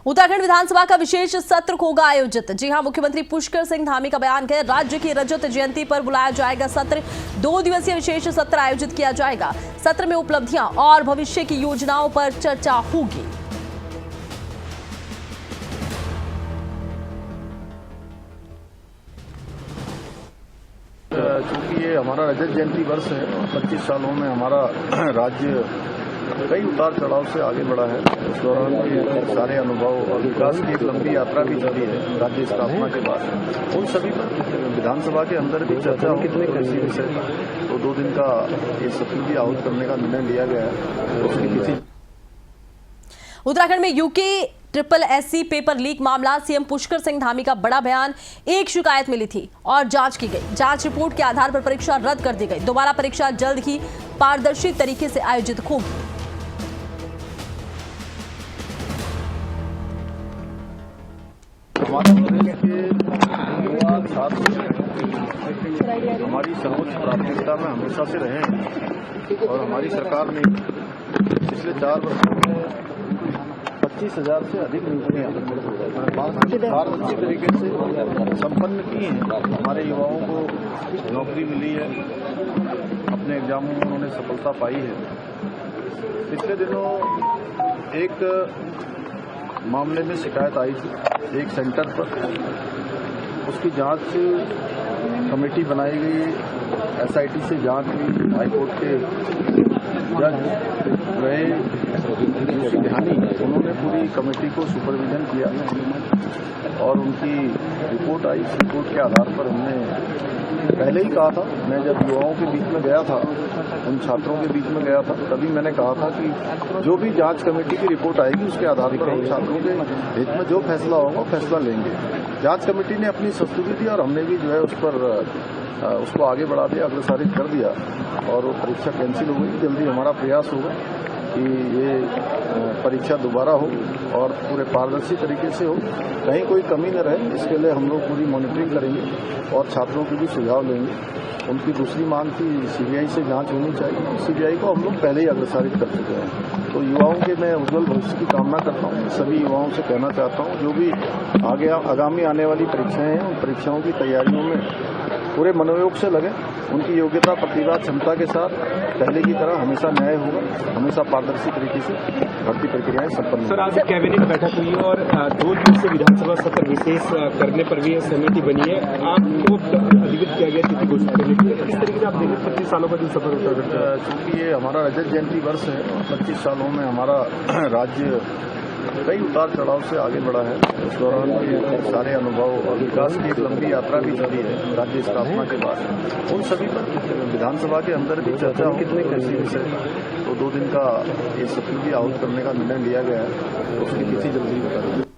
उत्तराखंड विधानसभा का विशेष सत्र होगा आयोजित। जी हां, मुख्यमंत्री पुष्कर सिंह धामी का बयान है। राज्य की रजत जयंती पर बुलाया जाएगा सत्र। 2 दिवसीय विशेष सत्र आयोजित किया जाएगा। सत्र में उपलब्धियां और भविष्य की योजनाओं पर चर्चा होगी। चूंकि ये हमारा रजत जयंती वर्ष है, 25 सालों में हमारा राज्य कई उतार चढ़ाव से आगे बढ़ा है। इस दौरान के सारे अनुभव और विकास की एक लंबी यात्रा भी चली है राज्य स्थापना के बाद। उन सभी पर विधानसभा के अंदर भी चर्चा हो कितने कृषि विषय पर, तो 2 दिन का ये सत्र भी आहूत करने का निर्णय लिया गया है। उसकी किसी उत्तराखंड में यूके SSC पेपर लीक मामला, सीएम पुष्कर सिंह धामी का बड़ा बयान। एक शिकायत मिली थी और जांच की गई। जांच रिपोर्ट के आधार पर परीक्षा रद्द कर दी गई। दोबारा परीक्षा जल्द ही पारदर्शी तरीके से आयोजित होगी। हमारे प्रदेश के युवा छात्र हमारी सर्वोच्च प्राथमिकता में हमेशा से रहे हैं और हमारी सरकार ने पिछले 4 वर्षों में 25,000 से अधिक नियुक्तियां पारदर्शी तरीके से संपन्न की हैं। हमारे युवाओं को नौकरी मिली है, अपने एग्जामों में उन्होंने सफलता पाई है। पिछले दिनों एक मामले में शिकायत आई थी एक सेंटर पर, उसकी जांच कमेटी बनाई गई, SIT से जांच हुई। हाईकोर्ट के जज रहे ध्यानी, उन्होंने पूरी कमेटी को सुपरविजन किया और उनकी रिपोर्ट आई। इस रिपोर्ट के आधार पर हमने पहले ही कहा था, मैं जब युवाओं के बीच में गया था, उन छात्रों के बीच में गया था, तभी मैंने कहा था कि जो भी जांच कमेटी की रिपोर्ट आएगी उसके आधार पर हम छात्रों के हित में जो फैसला होगा फैसला लेंगे। जांच कमेटी ने अपनी संस्तुति दी और हमने भी जो है उस पर उसको आगे बढ़ा दिया, अग्रसारित कर दिया और वो परीक्षा कैंसिल हो गई। जल्दी हमारा प्रयास होगा कि ये परीक्षा दोबारा हो और पूरे पारदर्शी तरीके से हो, कहीं कोई कमी न रहे। इसके लिए हम लोग पूरी मॉनिटरिंग करेंगे और छात्रों के भी सुझाव लेंगे। उनकी दूसरी मांग थी CBI से जांच होनी चाहिए। CBI को हम लोग पहले ही अग्रसारित कर चुके हैं। तो युवाओं के मैं उज्जवल भविष्य की कामना करता हूँ। सभी युवाओं से कहना चाहता हूँ, जो भी आगामी आने वाली परीक्षाएं हैं, उन परीक्षाओं की तैयारियों में पूरे मनोयोग से लगे। उनकी योग्यता, प्रतिभा, क्षमता के साथ पहले की तरह हमेशा न्याय होगा, हमेशा पारदर्शी तरीके से भर्ती प्रक्रियाएं संपन्न। सर, आज कैबिनेट बैठक हुई है और 2 दिवसीय विधानसभा सत्र विशेष करने पर भी सहमति बनी है। आपको अधिकृत किया गया तिथि घोषित करने के लिए, किस तरीके से आप देखें 25 सालों का जो सफर होता है? चूंकि ये हमारा रजत जयंती वर्ष है, 25 सालों में हमारा राज्य कई उतार चढ़ाव से आगे बढ़ा है। इस दौरान के सारे अनुभव और विकास की एक लंबी यात्रा भी चली है राज्य स्थापना के बाद। उन सभी पर विधानसभा के अंदर भी चर्चा हो कितने कृषि विषय पर, तो 2 दिन का ये सत्र भी आहूत करने का निर्णय लिया गया है। उसकी तिथि जल्दी बता देंगे।